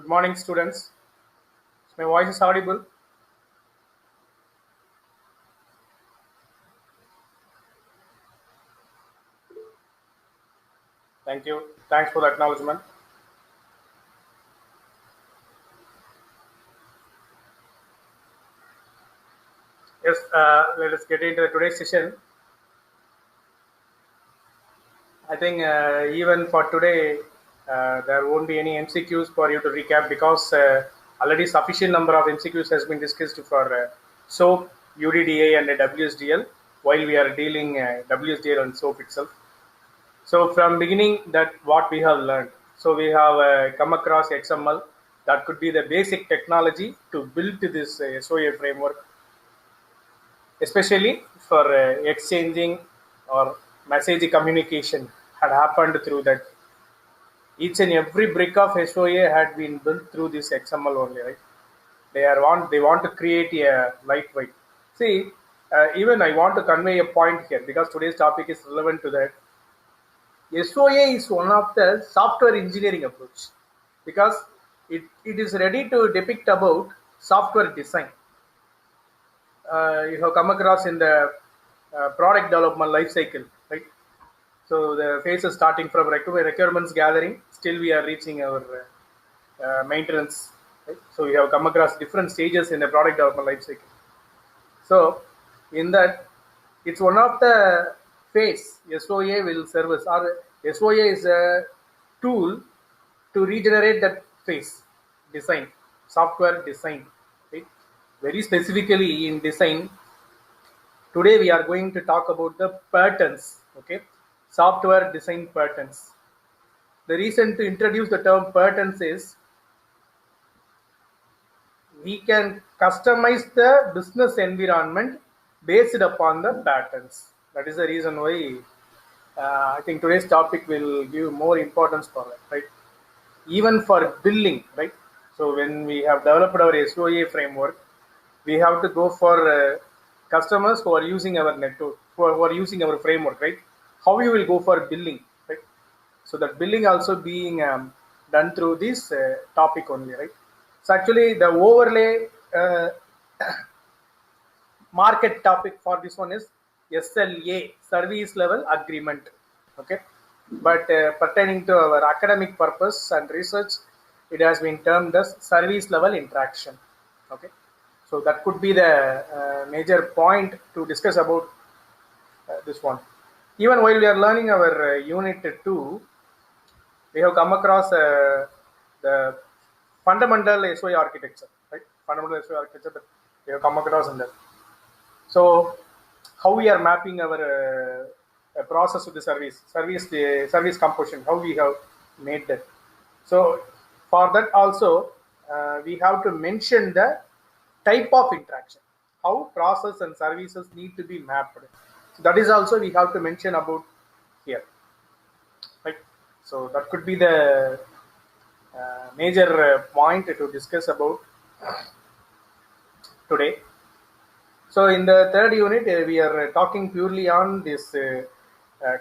Good morning, students. My voice is audible. Thank you. Thanks for the acknowledgement. Yes, let us get into today's session. I think even for today, there won't be any MCQs for you to recap because already sufficient number of MCQs has been discussed for SOAP, UDDA, and WSDL while we are dealing WSDL and SOAP itself. So from beginning, that what we have learned. So we have come across XML. That could be the basic technology to build this SOA framework, especially for exchanging or message communication had happened through that. Each and every brick of SOA had been built through this XML only, right? They want to create a lightweight. See, even I want to convey a point here because today's topic is relevant to that. SOA is one of the software engineering approach because it is ready to depict about software design. You have come across in the product development life cycle, right? So the phase is starting from requirements gathering, still we are reaching our maintenance. Right? So we have come across different stages in the product development life cycle. So in that, it's one of the phase SOA will service, or SOA is a tool to regenerate that phase design, software design. Right? Very specifically in design, today we are going to talk about the patterns. Okay, software design patterns. The reason to introduce the term patterns is we can customize the business environment based upon the patterns. That is the reason why I think today's topic will give more importance for it, right? Even for billing, right? So when we have developed our SOA framework, we have to go for customers who are using our network, who are using our framework, right? How you will go for billing, right? So that billing also being done through this topic only, right? So actually the overlay market topic for this one is SLA, service level agreement. Okay, but pertaining to our academic purpose and research, it has been termed as service level interaction. Okay, so that could be the major point to discuss about this one. Even while we are learning our unit 2, we have come across the fundamental SOA architecture, right? Fundamental SOA architecture that we have come across in that. So, how we are mapping our process to the service composition, how we have made that. So, for that also, we have to mention the type of interaction, how process and services need to be mapped. So that is also we have to mention about here, right? So that could be the major point to discuss about today. So in the third unit, we are talking purely on this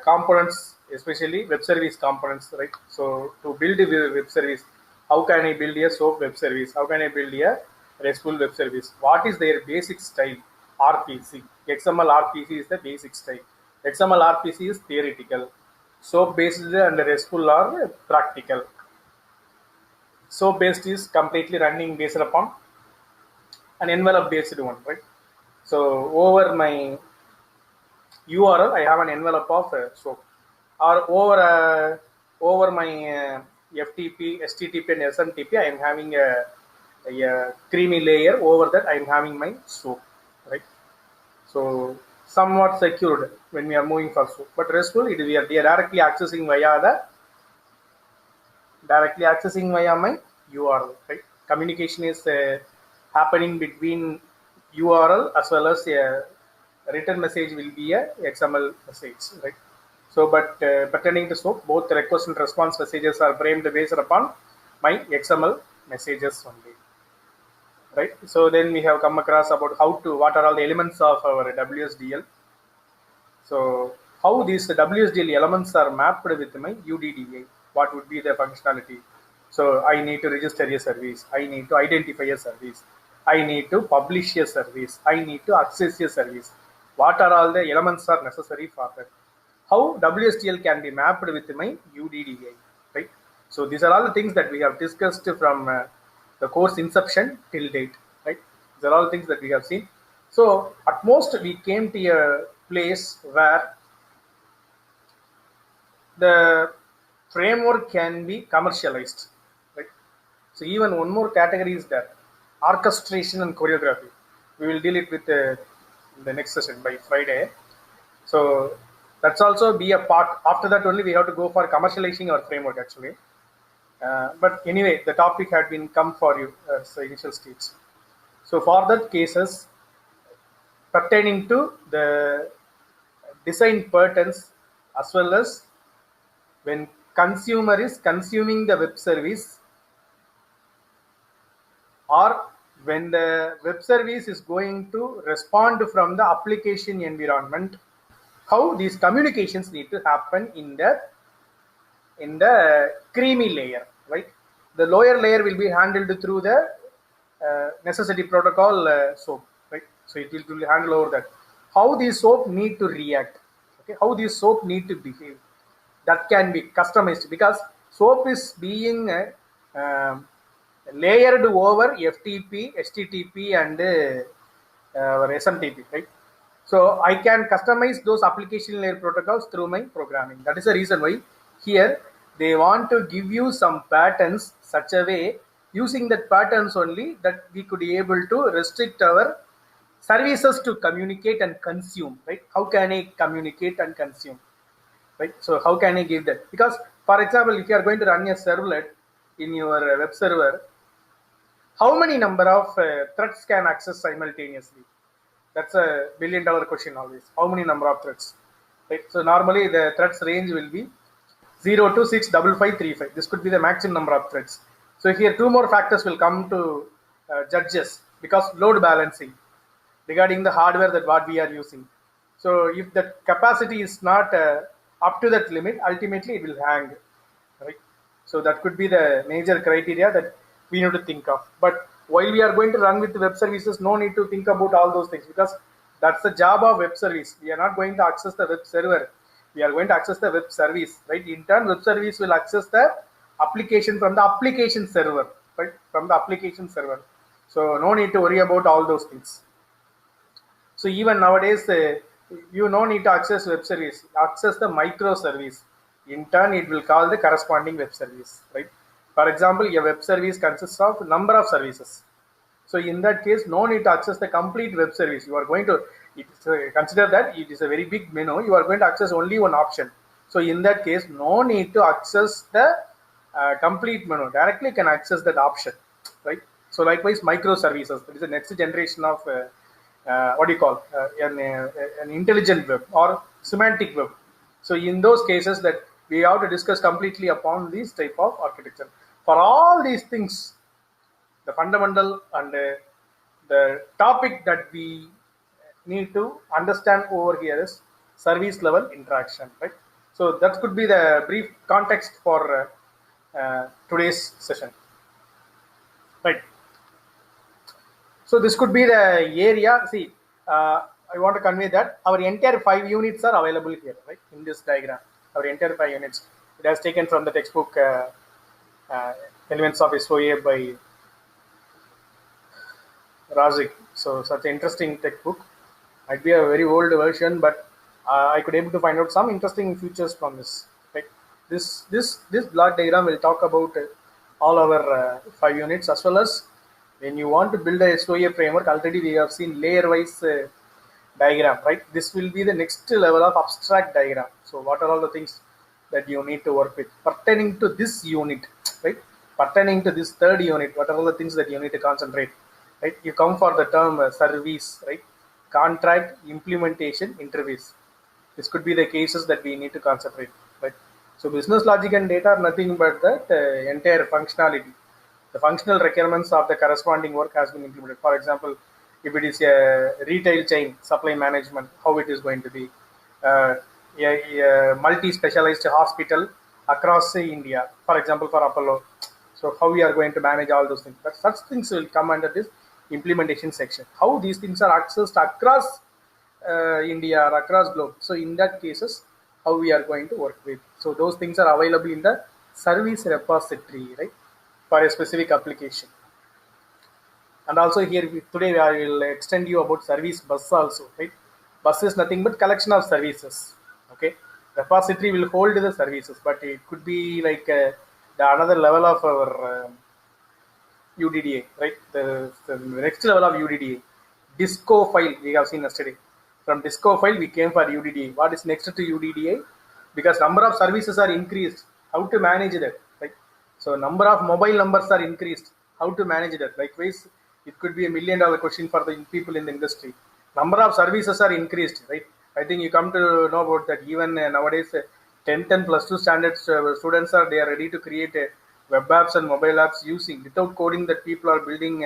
components, especially web service components, right? So to build a web service, how can I build a SOAP web service? How can I build a RESTful web service? What is their basic style? RPC, XML RPC is the basic style. XML RPC is theoretical. SOAP based and RESTful are practical. SOAP based is completely running based upon an envelope based one, right? So over my URL, I have an envelope of SOAP, or over my FTP, STTP, and SMTP, I am having a creamy layer. Over that, I am having my SOAP, right? So somewhat secured when we are moving for SOAP, but RESTful, we are directly accessing via my URL, right? Communication is happening between URL as well as a written message will be a XML message, right? So, but pertaining to SOAP, both the request and response messages are framed based upon my XML messages only, right? So then we have come across about what are all the elements of our WSDL. So how these WSDL elements are mapped with my UDDA, what would be the functionality? So I need to register a service. I need to identify a service. I need to publish a service. I need to access a service. What are all the elements are necessary for that? How WSDL can be mapped with my UDDI, right? So these are all the things that we have discussed from the course inception till date, right? These are all things that we have seen. So at most we came to a place where the framework can be commercialized, right? So even one more category is that orchestration and choreography. We will deal it with the next session by Friday. So that's also be a part. After that only we have to go for commercializing our framework actually. But anyway, the topic had been come for you as the initial stage. So for that cases pertaining to the design patterns as well as when consumer is consuming the web service or when the web service is going to respond from the application environment, how these communications need to happen in the creamy layer, right? The lower layer will be handled through the necessity protocol SOAP, right? So it will handle over that. How these SOAP need to react, okay? How these SOAP need to behave, that can be customized because SOAP is being layered over FTP, HTTP, and SMTP, right? So I can customize those application layer protocols through my programming. That is the reason why here they want to give you some patterns such a way using that patterns only that we could be able to restrict our services to communicate and consume, right? How can I communicate and consume, right? So how can I give that? Because for example, if you are going to run a servlet in your web server, how many number of threads can access simultaneously? That's a $1 billion question always. How many number of threads? Right. So normally the threads range will be 0 to 65535. This could be the maximum number of threads. So here two more factors will come to judges because load balancing regarding the hardware that what we are using. So if the capacity is not up to that limit, ultimately it will hang. Right. So that could be the major criteria that we need to think of. But while we are going to run with web services, no need to think about all those things because that's the job of web service. We are not going to access the web server. We are going to access the web service, right? In turn, web service will access the application from the application server, right? From the application server. So no need to worry about all those things. So even nowadays, you no need to access web service. Access the microservice. In turn, it will call the corresponding web service, right? For example, a web service consists of number of services. So in that case, no need to access the complete web service. You are going to consider that it is a very big menu. You are going to access only one option. So in that case, no need to access the complete menu. Directly you can access that option, right? So likewise, microservices. That is the next generation of what do you call an intelligent web or semantic web. So in those cases that we have to discuss completely upon this type of architecture. For all these things, the fundamental and the topic that we need to understand over here is service level interaction, right? So that could be the brief context for today's session, right? So this could be the area. See, I want to convey that our entire 5 units are available here, right? In this diagram, our entire 5 units. It has taken from the textbook Elements of SOA by Razik. So such an interesting textbook. Might be a very old version, but I could able to find out some interesting features from this. Right? This block diagram will talk about all our 5 units as well as when you want to build a SOA framework. Already we have seen layer-wise diagram, right? This will be the next level of abstract diagram. So what are all the things that you need to work with pertaining to this unit, right? Pertaining to this third unit, what are all the things that you need to concentrate, right? You come for the term service, right? Contract, implementation, interface. This could be the cases that we need to concentrate, right? So business logic and data are nothing but that entire functionality. The functional requirements of the corresponding work has been implemented. For example, if it is a retail chain, supply management, how it is going to be. A multi-specialized hospital across India, for example, for Apollo. So how we are going to manage all those things. But such things will come under this implementation section. How these things are accessed across India or across globe. So in that cases, how we are going to work with. So those things are available in the service repository, right, for a specific application. And also here today I will extend you about service bus also, right? Bus is nothing but collection of services. Okay, repository will hold the services, but it could be like the another level of our UDDA, right? The next level of UDDA, disco file we have seen yesterday. From disco file we came for UDDA. What is next to UDDA? Because number of services are increased. How to manage that, right? So number of mobile numbers are increased. How to manage that? Likewise, it could be $1 million question for the people in the industry. Number of services are increased, right? I think you come to know about that. Even nowadays, 10th and plus 2 standards students are ready to create web apps and mobile apps using without coding. That people are building.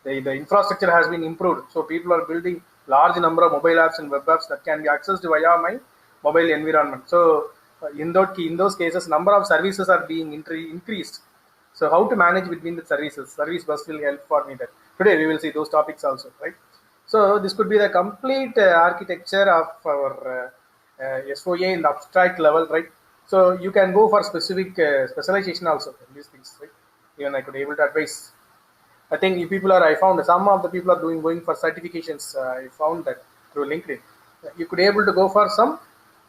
The infrastructure has been improved, so people are building large number of mobile apps and web apps that can be accessed via my mobile environment. So in those cases, number of services are being increased. So how to manage between the services? Service bus will help for me that. Today we will see those topics also, right? So this could be the complete architecture of our SOA in the abstract level, right? So you can go for specific specialization also in these things, right? Even I could able to advise. I think if people are, I found some of the people are going for certifications. I found that through LinkedIn. You could able to go for some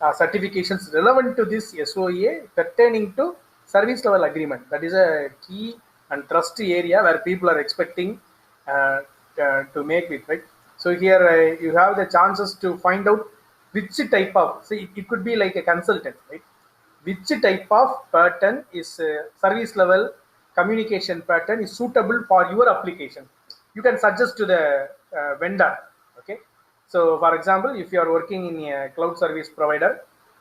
certifications relevant to this SOA pertaining to service level agreement. That is a key and trust area where people are expecting to make it, right? So here you have the chances to find out which type of, see, it could be like a consultant, right? Which type of pattern is service level communication pattern is suitable for your application. You can suggest to the vendor, okay? So for example, if you are working in a cloud service provider,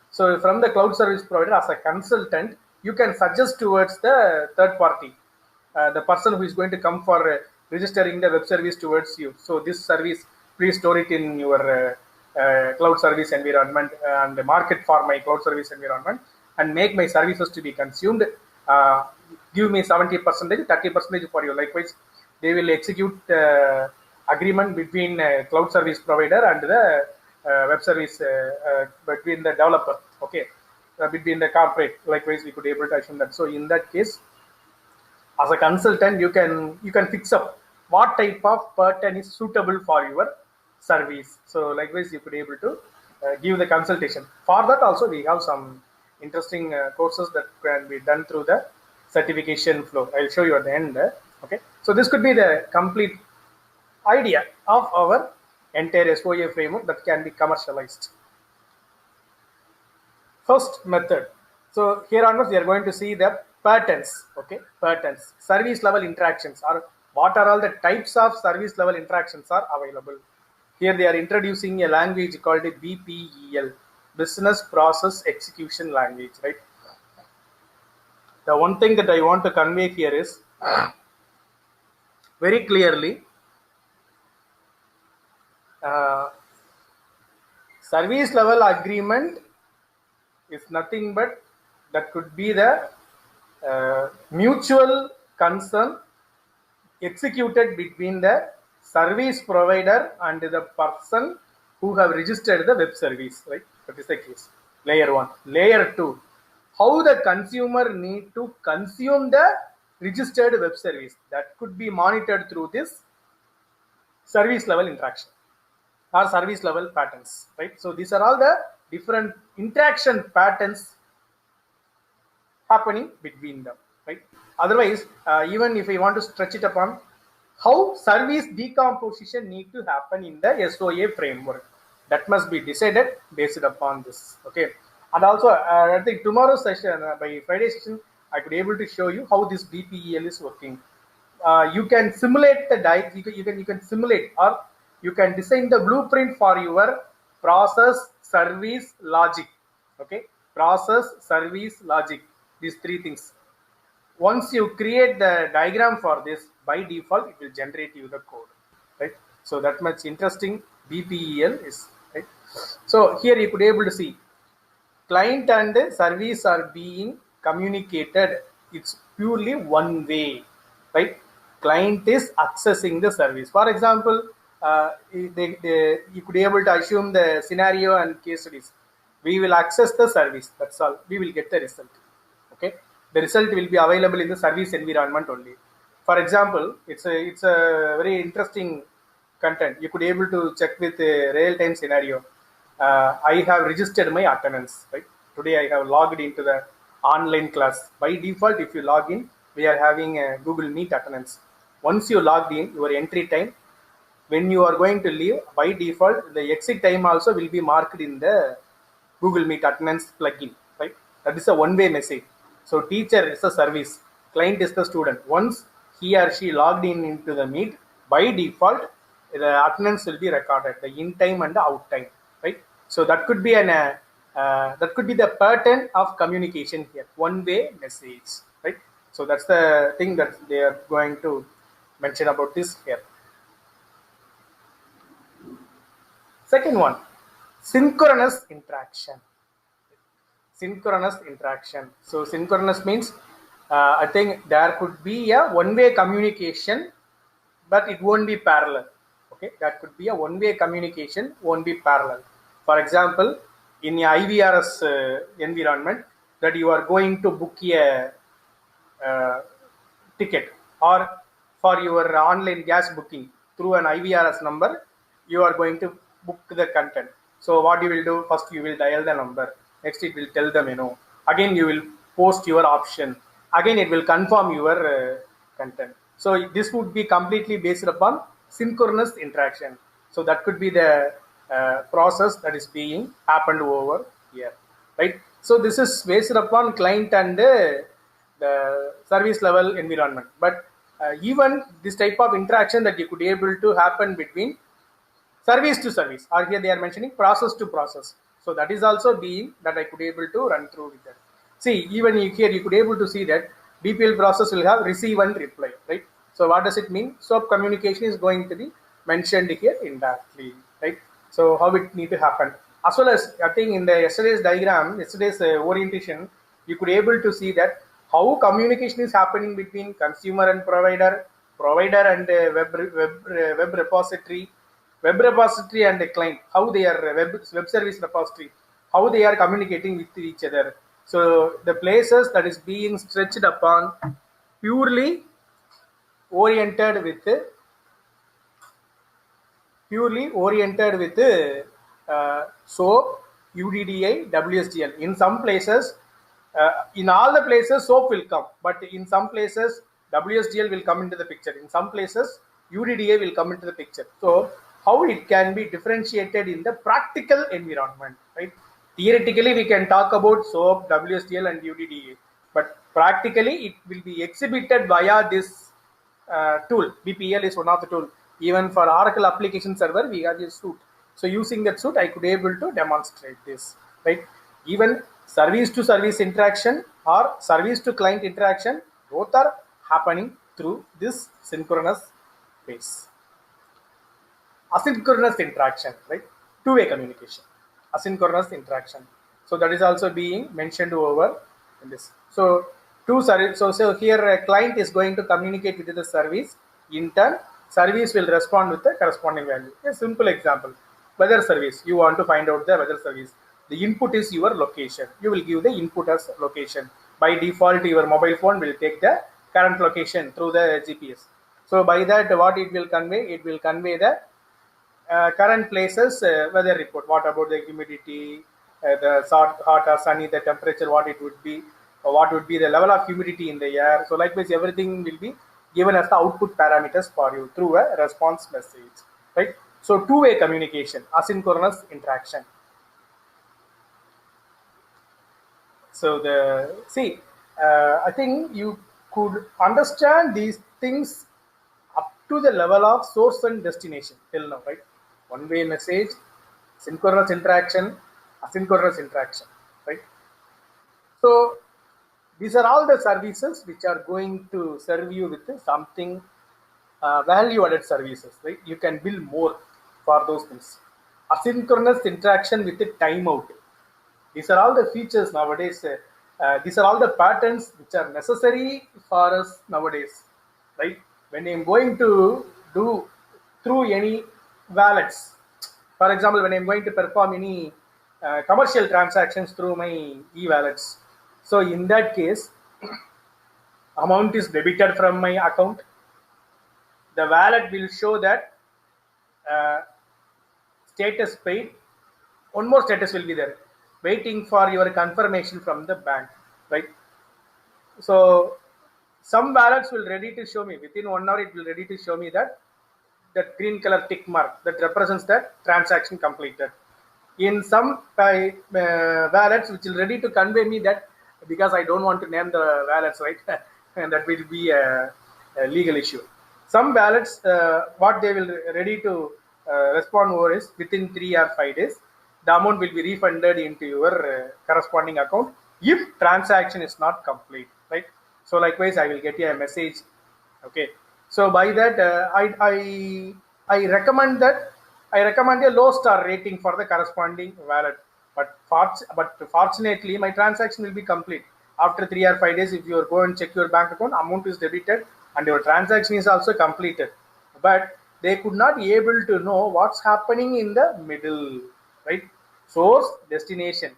so from the cloud service provider as a consultant, you can suggest towards the third party, the person who is going to come for registering the web service towards you. So this service, please store it in your cloud service environment and market for my cloud service environment and make my services to be consumed. Give me 70%, 30% for you. Likewise, they will execute agreement between cloud service provider and the web service between the developer. Okay, between the corporate. Likewise, we could able to assume that. So in that case, as a consultant, you can fix up what type of pattern is suitable for your service. So likewise, you could able to give the consultation. For that also, we have some interesting courses that can be done through the certification flow. I'll show you at the end. Okay, so this could be the complete idea of our entire SOA framework that can be commercialized. First method. So here onwards, we are going to see the patterns. Okay, patterns, service level interactions, or what are all the types of service level interactions are available. Here they are introducing a language called BPEL, Business Process Execution Language, right? The one thing that I want to convey here is very clearly, service level agreement is nothing but that could be the mutual concern executed between the service provider and the person who have registered the web service, right? That is the case. Layer 1. Layer 2. How the consumer need to consume the registered web service. That could be monitored through this service level interaction or service level patterns, right? So these are all the different interaction patterns happening between them, right? Otherwise, even if we want to stretch it upon, how service decomposition need to happen in the SOA framework, that must be decided based upon this. Okay, and also I think tomorrow's session, by Friday session, I could able to show you how this BPEL is working. You can simulate the you can simulate, or you can design the blueprint for your process, service, logic. Okay, process, service, logic. These three things. Once you create the diagram for this, by default, it will generate you the code, right? So that much interesting BPEL is, right? So here you could able to see client and service are being communicated. It's purely one way, right? Client is accessing the service. For example, you could be able to assume the scenario and case studies. We will access the service. That's all. We will get the result. Okay, the result will be available in the service environment only. For example, it's a very interesting content. You could be able to check with a real-time scenario. I have registered my attendance. Right today, I have logged into the online class. By default, if you log in, we are having a Google Meet attendance. Once you logged in, your entry time, when you are going to leave, by default, the exit time also will be marked in the Google Meet attendance plugin. Right, that is a one-way message. So teacher is the service, client is the student. Once he or she logged in into the Meet, by default, the attendance will be recorded, the in time and the out time. Right. So that could be that could be the pattern of communication here, one-way message. Right. So that's the thing that they are going to mention about this here. Second one, synchronous interaction. Synchronous interaction. So synchronous means I think there could be a one-way communication, but it won't be parallel. Okay, that could be a one-way communication, won't be parallel. For example, in the IVRS environment, that you are going to book a ticket, or for your online gas booking through an IVRS number, you are going to book the content. So what you will do, first you will dial the number, next it will tell the menu, again you will post your option, again it will confirm your content. So this would be completely based upon synchronous interaction. So that could be the process that is being happened over here, right? So this is based upon client and the service level environment. But even this type of interaction that you could be able to happen between service to service, or here they are mentioning process to process. So that is also being that I could be able to run through with that. See, even here you could be able to see that BPL process will have receive and reply, right? So what does it mean? SOAP communication is going to be mentioned here indirectly, right? So how it need to happen, as well as I think in the yesterday's diagram, yesterday's orientation, you could be able to see that how communication is happening between consumer and provider, provider and web repository, web repository and the client, how they are web service repository, how they are communicating with each other. So the places that is being stretched upon purely oriented with SOAP, UDDI, WSDL. In some places, in all the places SOAP will come, but in some places WSDL will come into the picture. In some places UDDI will come into the picture. So how it can be differentiated in the practical environment, right? Theoretically, we can talk about SOAP, WSDL and UDDA, but practically it will be exhibited via this tool. BPL is one of the tools. Even for Oracle application server, we have this suite. So using that suite, I could be able to demonstrate this, right? Even service to service interaction or service to client interaction, both are happening through this synchronous phase. Asynchronous interaction, right? Two-way communication, asynchronous interaction. So that is also being mentioned over in this. So so here a client is going to communicate with the service. In turn, service will respond with the corresponding value. A simple example: weather service. You want to find out the weather service. The input is your location. You will give the input as location. By default, your mobile phone will take the current location through the GPS. So by that, what it will convey? It will convey the current places weather report. What about the humidity, the hot or sunny, the temperature, what it would be, what would be the level of humidity in the air. So likewise, everything will be given as the output parameters for you through a response message, right? So two-way communication, asynchronous interaction. So I think you could understand these things up to the level of source and destination till now, right? One-way message, synchronous interaction, asynchronous interaction, right? So these are all the services which are going to serve you with something value-added services, right? You can build more for those things. Asynchronous interaction with the timeout. These are all the features nowadays. These are all the patterns which are necessary for us nowadays, right? When I'm going to do through any wallets, for example, when I'm going to perform any commercial transactions through my e-wallets, so in that case, amount is debited from my account. The wallet will show that uh, status paid. One more status will be there, waiting for your confirmation from the bank, right? So some wallets will ready to show me within 1 hour. It will ready to show me that green color tick mark that represents that transaction completed. In some wallets, which is ready to convey me that, because I don't want to name the wallets, right? And that will be a legal issue. Some wallets, what they will ready to respond over is within 3 or 5 days, the amount will be refunded into your corresponding account if transaction is not complete, right? So likewise, I will get you a message. Okay, so by that, I recommend that I recommend a low star rating for the corresponding wallet. But fortunately, my transaction will be complete after 3 or 5 days. If you go and check your bank account, amount is debited and your transaction is also completed. But they could not be able to know what's happening in the middle, right? Source, destination,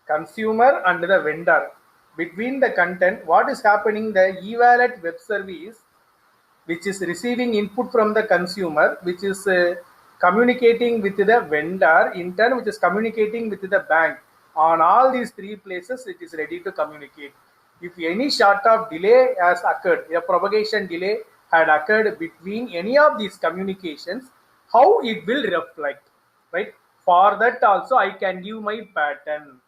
consumer and the vendor. Between the content, what is happening, the e-wallet web service, which is receiving input from the consumer, which is communicating with the vendor, in turn, which is communicating with the bank. On all these three places, it is ready to communicate. If any sort of delay has occurred, a propagation delay had occurred between any of these communications, how it will reflect, right? For that also, I can give my pattern,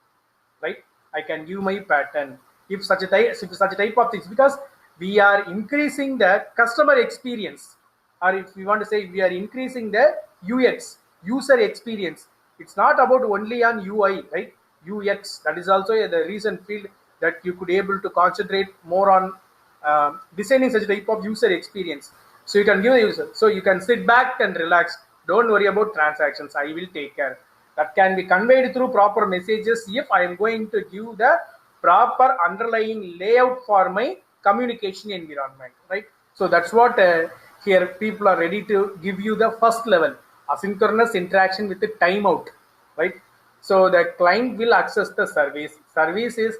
right? I can give my pattern if such a type of things, because we are increasing the customer experience, or if we want to say we are increasing the UX, user experience. It's not about only on UI, right? UX, that is also the reason field that you could able to concentrate more on designing such a type of user experience. So you can give the user, so you can sit back and relax. Don't worry about transactions, I will take care. That can be conveyed through proper messages if I am going to give the proper underlying layout for my communication environment, right? So that's what here people are ready to give you the first level asynchronous interaction with the timeout, right? So the client will access the service is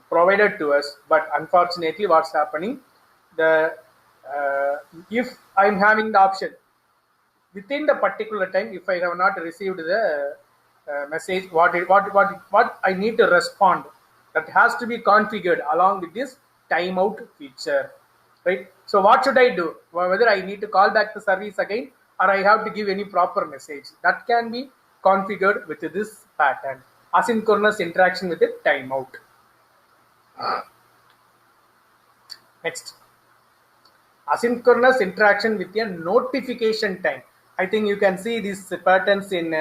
provided to us, but unfortunately what's happening, the if I'm having the option within the particular time, if I have not received the message, what I need to respond, that has to be configured along with this timeout feature, right? So what should I do? Whether I need to call back the service again or I have to give any proper message, that can be configured with this pattern, asynchronous interaction with a timeout. Next, asynchronous interaction with a notification time. I think you can see these patterns in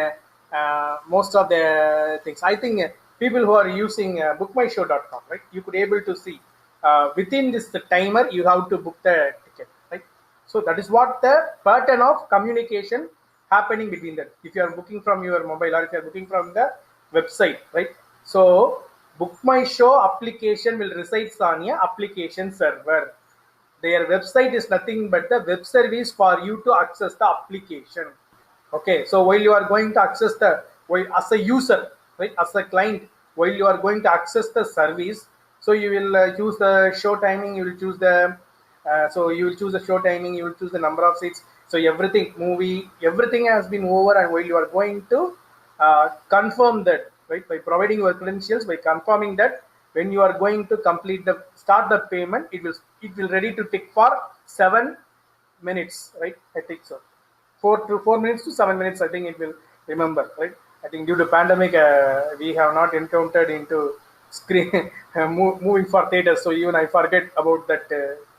most of the things. I think people who are using bookmyshow.com, right? You could able to see within this timer you have to book the ticket, right? So that is what the pattern of communication happening between that. If you are booking from your mobile or if you are booking from the website, right? So Book My Show application will reside on a application server. Their website is nothing but the web service for you to access the application. Okay, so while you are going to access as a user, right, as a client, while you are going to access the service, so you will choose the show timing, you will choose the show timing, you will choose the number of seats. So everything, movie, everything has been over, and while you are going to confirm that, right, by providing your credentials, by confirming that, when you are going to start the payment, it will ready to tick for 7 minutes, right? I think so. 4 minutes to 7 minutes, I think it will remember, right? I think due to pandemic, we have not encountered into screen moving for theaters, so even I forget about that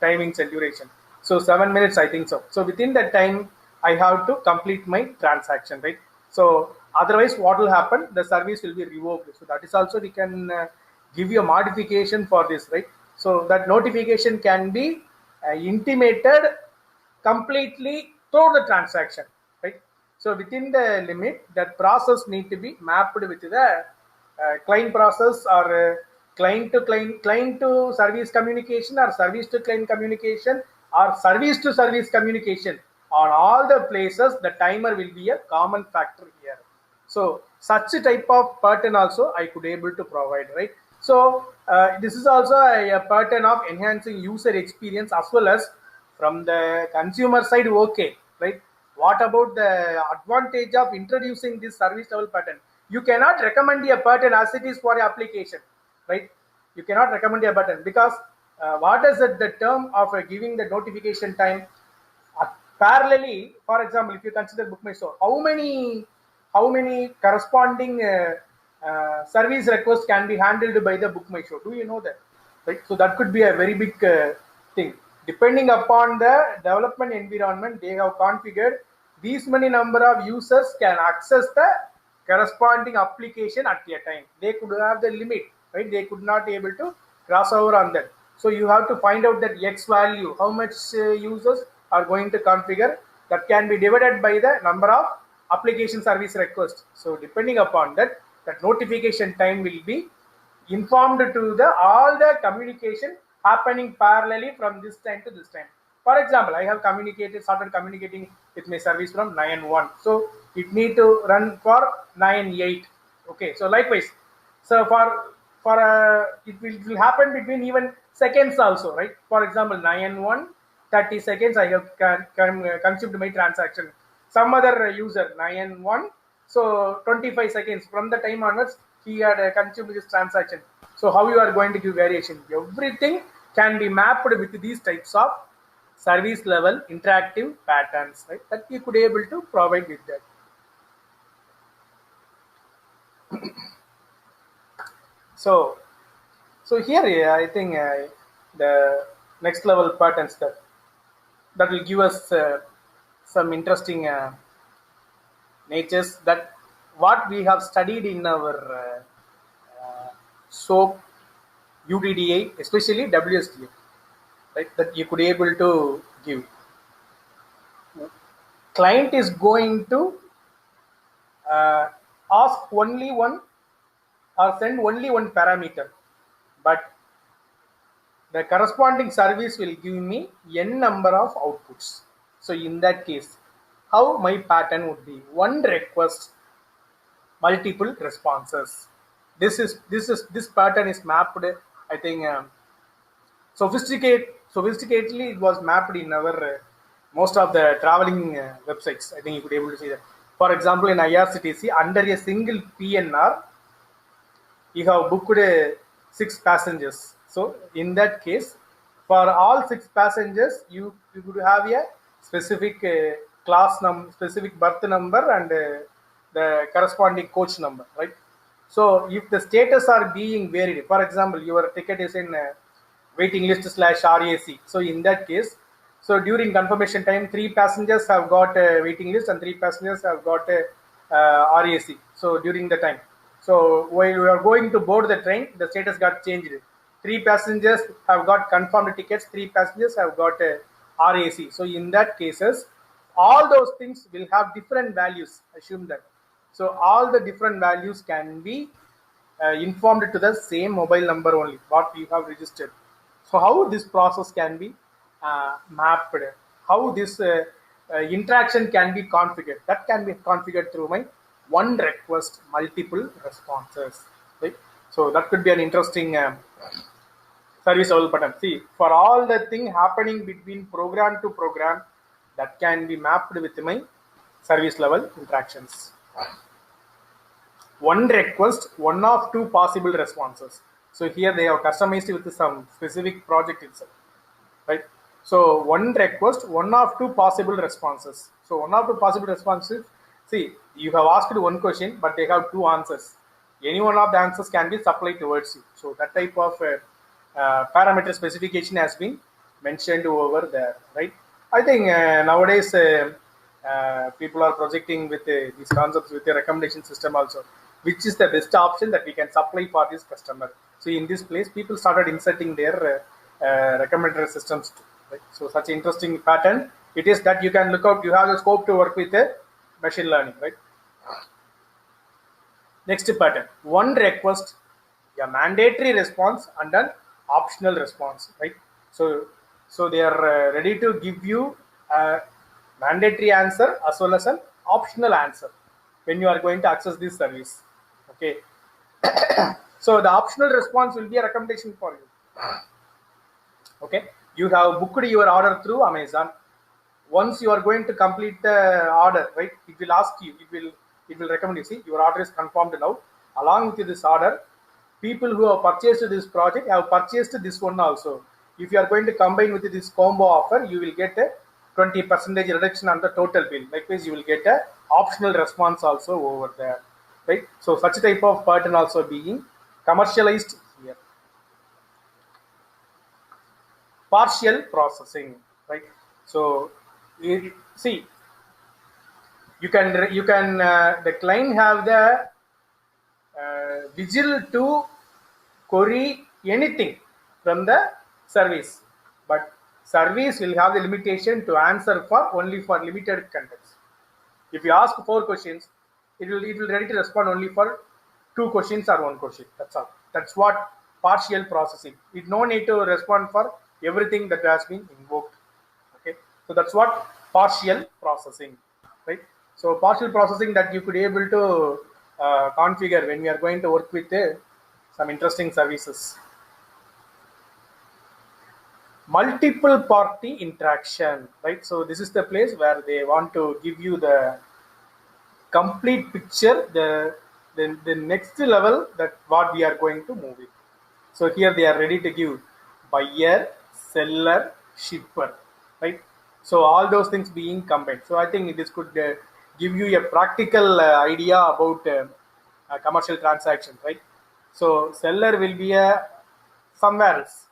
timings and duration. So 7 minutes, I think so. So within that time, I have to complete my transaction, right? So otherwise, what will happen? The service will be revoked. So that is also we can give you a modification for this, right? So that notification can be intimated completely through the transaction, right? So within the limit, that process need to be mapped with the client process or client to service communication, or service to client communication, or service to service communication. On all the places, the timer will be a common factor here. So such a type of pattern also I could able to provide, right? So this is also a pattern of enhancing user experience as well as from the consumer side. Okay, right? What about the advantage of introducing this service level pattern? You cannot recommend a pattern as it is for your application, right? You cannot recommend a pattern because what is it, the term of giving the notification time parallelly? For example, if you consider BookMyShow, how many corresponding service requests can be handled by the BookMyShow? Do you know that? Right. So that could be a very big thing. Depending upon the development environment, they have configured these many number of users can access the corresponding application at a time. They could have the limit, right? They could not able to cross over on that. So you have to find out that X value, how much users are going to configure, that can be divided by the number of application service requests. So depending upon that, that notification time will be informed to the all the communication happening parallelly from this time to this time. For example, I have started communicating with my service from 9:1, so it need to run for 9:8. Okay, so likewise, so for it will happen between even seconds also, right? For example, 9:1, 30 seconds I have consumed my transaction. Some other user 9:1, so 25 seconds from the time onwards he had consumed this transaction. So how you are going to give variation? Everything can be mapped with these types of service level interactive patterns, right? That you could able to provide with that. So here I think the next level patterns that will give us some interesting natures, that what we have studied in our SOAP, UDDI, especially WSDF, right? That you could able to give. Client is going to ask only one or send only one parameter, but the corresponding service will give me n number of outputs. So in that case, how my pattern would be: one request, multiple responses. This pattern is mapped, I think, sophisticatedly it was mapped in our most of the traveling websites. I think you could able to see that. For example, in IRCTC, under a single PNR, you have booked 6 passengers. So in that case, for all 6 passengers, you could have a specific class number, specific berth number, and the corresponding coach number, right? So if the status are being varied, for example, your ticket is in waiting list / RAC. So in that case, so during confirmation time, 3 passengers have got a waiting list and 3 passengers have got a RAC. So during the time, so while we are going to board the train, the status got changed. 3 passengers have got confirmed tickets, 3 passengers have got a RAC. So in that cases, all those things will have different values. Assume that. So all the different values can be informed to the same mobile number only, what you have registered. So how this process can be mapped, how this interaction can be configured, that can be configured through my one request, multiple responses, right? So that could be an interesting service level pattern. See, for all the thing happening between program to program, that can be mapped with my service level interactions. One request, one of 2 possible responses. So here they have customized with some specific project itself, right? So one request, one of 2 possible responses. So one of 2 possible responses. See, you have asked one question, but they have 2 answers. Any one of the answers can be supplied towards you. So that type of parameter specification has been mentioned over there, right? I think nowadays people are projecting with these concepts with a recommendation system also, which is the best option that we can supply for this customer. So in this place, people started inserting their recommender systems too, right? So such interesting pattern it is that you can look out. You have the scope to work with machine learning, right? Next pattern: one request, a mandatory response and an optional response, right? So they are ready to give you a mandatory answer as well as an optional answer when you are going to access this service. Okay. So the optional response will be a recommendation for you. Okay, you have booked your order through Amazon. Once you are going to complete the order, right, it will ask you, it will recommend you, see, your order is confirmed now. Along with this order, people who have purchased this project have purchased this one also. If you are going to combine with this combo offer, you will get a 20% reduction on the total bill. Likewise, you will get a optional response also over there, right? So such type of pattern also being commercialized here. Partial processing, right? So see, you can the client have the vigil to query anything from the service, but service will have the limitation to answer for only for limited contexts. If you ask 4 questions, it will ready to respond only for 2 questions or 1 question. That's all. That's what partial processing. It no need to respond for everything that has been invoked. Okay, so that's what partial processing, right? So partial processing that you could able to configure when we are going to work with some interesting services. Multiple party interaction, right? So this is the place where they want to give you the complete picture, the next level that what we are going to move it. So here they are ready to give buyer, seller, shipper, right? So all those things being combined. So I think this could give you a practical idea about a commercial transaction, right? So seller will be a somewhere else.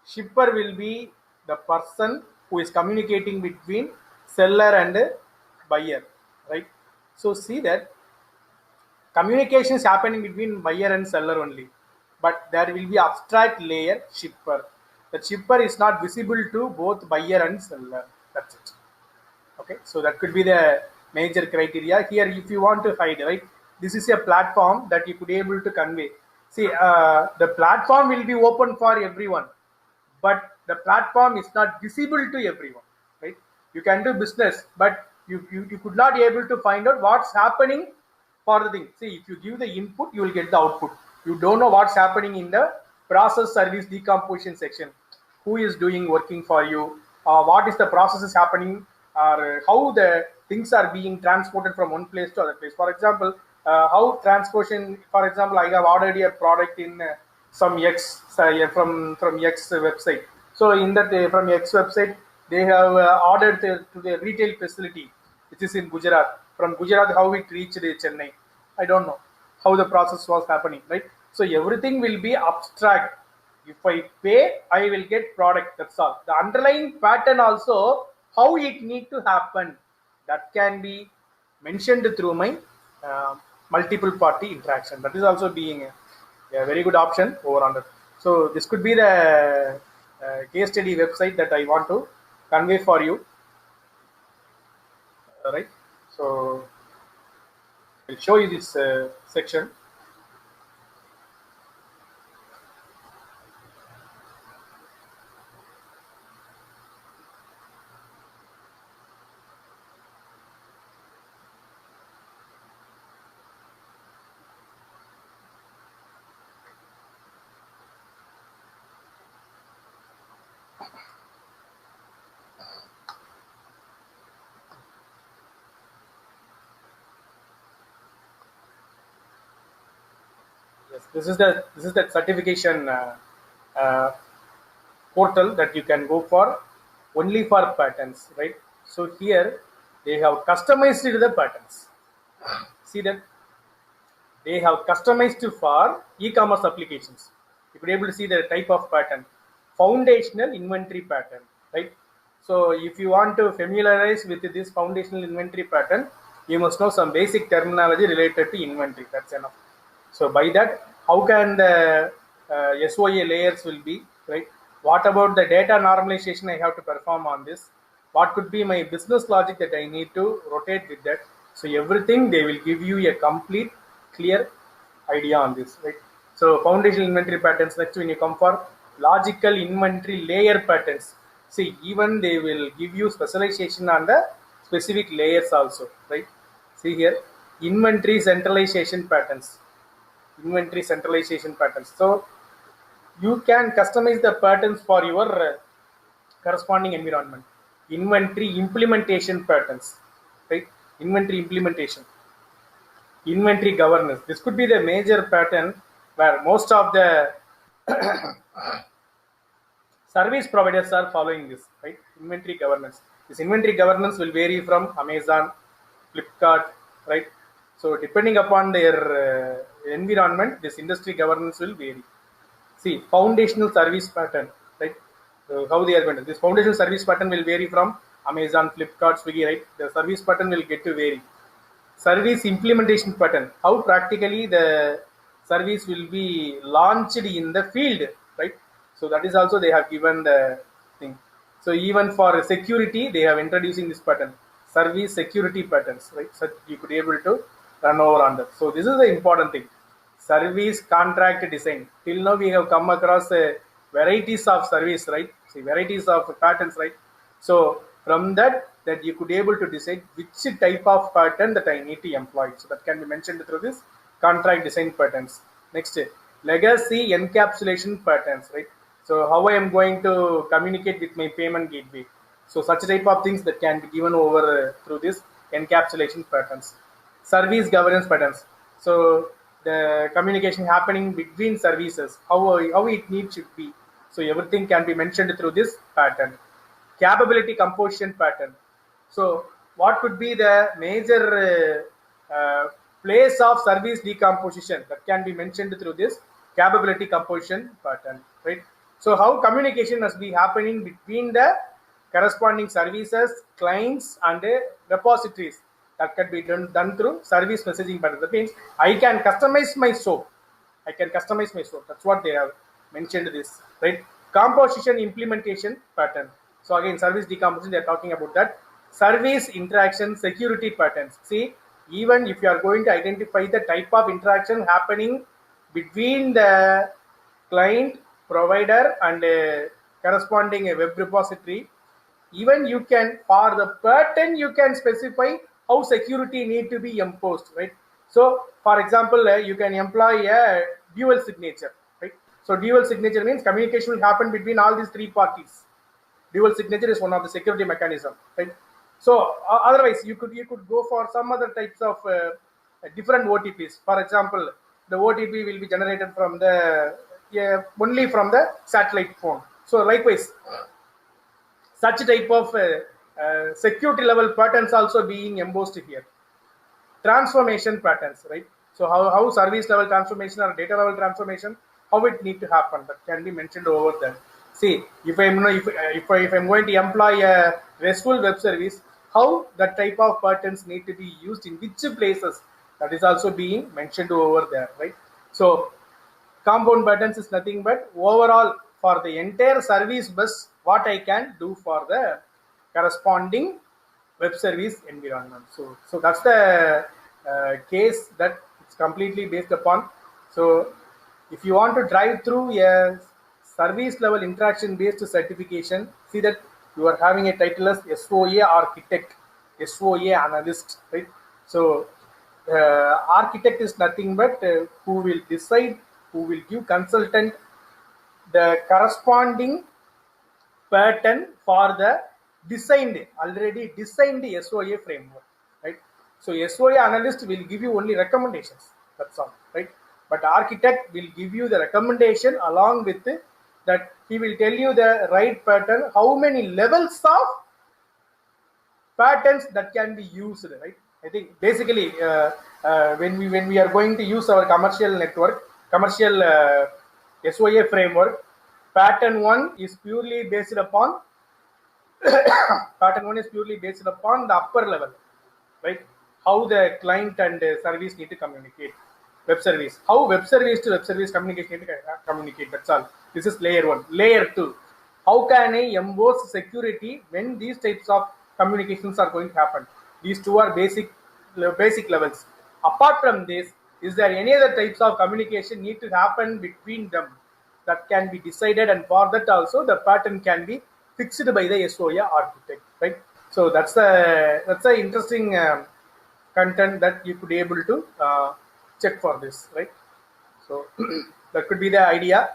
Shipper will be the person who is communicating between seller and buyer, right? So see that communication is happening between buyer and seller only, but there will be abstract layer shipper. The shipper is not visible to both buyer and seller. That's it. Okay, so that could be the major criteria here. If you want to hide, right, this is a platform that you could able to convey. See, the platform will be open for everyone, but the platform is not visible to everyone, right? You can do business, but you could not be able to find out what's happening for the thing. See, if you give the input, you will get the output. You don't know what's happening in the process service decomposition section. Who is doing working for you? What is the process is happening, or how the things are being transported from one place to other place. For example, how transportation. For example, I have ordered a product in some X from X website. So in that from X website, they have ordered to the retail facility, which is in Gujarat. From Gujarat, how it reached Chennai, I don't know how the process was happening, right? So everything will be abstract. If I pay, I will get product. That's all. The underlying pattern also, how it need to happen, that can be mentioned through my multiple party interaction. That is also being a very good option over on that. So this could be the case study website that I want to convey for you. All right. So I'll show you this section. Yes, this is the certification portal that you can go for only for patterns, right? So here they have customized the patterns. See that they have customized for e-commerce applications. You could able to see the type of pattern, foundational inventory pattern, right? So if you want to familiarize with this foundational inventory pattern, you must know some basic terminology related to inventory. That's enough. So by that, how can the SOA layers will be, right? What about the data normalization I have to perform on this? What could be my business logic that I need to rotate with that? So everything they will give you a complete, clear idea on this, right? So foundational inventory patterns. Next, when you come for logical inventory layer patterns, see, even they will give you specialization on the specific layers also, right? See here, inventory centralization patterns. Inventory centralization patterns. So you can customize the patterns for your corresponding environment. Inventory implementation patterns, right? Inventory implementation, inventory governance. This could be the major pattern where most of the service providers are following this, right? Inventory governance. This inventory governance will vary from Amazon, Flipkart, right? So depending upon their environment, this industry governance will vary. See, foundational service pattern, right? How they are going to. This foundational service pattern will vary from Amazon, Flipkart, Swiggy, right? The service pattern will get to vary. Service implementation pattern, how practically the service will be launched in the field, right? So that is also they have given the thing. So even for security, they have introducing this pattern, service security patterns, right? So you could be able to run over on that. So this is the important thing. Service contract design. Till now we have come across varieties of service, right? See, varieties of patterns, right? So from that you could be able to decide which type of pattern that I need to employ. So that can be mentioned through this contract design patterns. Next, legacy encapsulation patterns, right? So how I am going to communicate with my payment gateway. So such type of things that can be given over through this encapsulation patterns. Service governance patterns. So the communication happening between services, how it needs to be. So everything can be mentioned through this pattern. Capability composition pattern. So what could be the major place of service decomposition that can be mentioned through this capability composition pattern, right? So how communication must be happening between the corresponding services, clients, and repositories, that can be done through service messaging pattern. That means I can customize my soap. I can customize my soap. That's what they have mentioned this, right? Composition implementation pattern. So again, service decomposition, they are talking about that. Service interaction security patterns. See, even if you are going to identify the type of interaction happening between the client, provider, and corresponding web repository, even you can, for the pattern, you can specify how security need to be imposed, right? So for example, you can employ a dual signature, right? So dual signature means communication will happen between all these three parties. Dual signature is one of the security mechanism, right? So otherwise you could go for some other types of different OTPs. For example, the OTP will be generated from the only from the satellite phone. So likewise, such type of security level patterns also being embossed here. Transformation patterns, right? So how service level transformation or data level transformation, how it need to happen, that can be mentioned over there. See, if I'm going to employ a RESTful web service, how that type of patterns need to be used in which places, that is also being mentioned over there, right? So compound patterns is nothing but overall for the entire service bus, what I can do for the corresponding web service environment. So that's the case that it's completely based upon. So if you want to drive through a service level interaction based certification, see that you are having a title as SOA architect, SOA analyst, right? So architect is nothing but who will decide, who will give consultant the corresponding pattern for the already designed SOA framework, right? So SOA analyst will give you only recommendations, that's all, right? But architect will give you the recommendation, along with that he will tell you the right pattern, how many levels of patterns that can be used, right? I think basically when we are going to use our commercial SOA framework, pattern 1 is purely based upon the upper level, right? How the client and service need to communicate. Web service, how web service to web service communication need to communicate, that's all. This is layer 1. Layer 2, how can I emboss security when these types of communications are going to happen? These two are basic levels. Apart from this, Is there any other types of communication need to happen between them that can be decided, and for that also the pattern can be fixed by the SOA architect, right? So that's the interesting content that you could be able to check for this, right? So that could be the idea.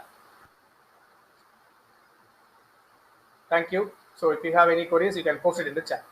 Thank you. So if you have any queries, you can post it in the chat.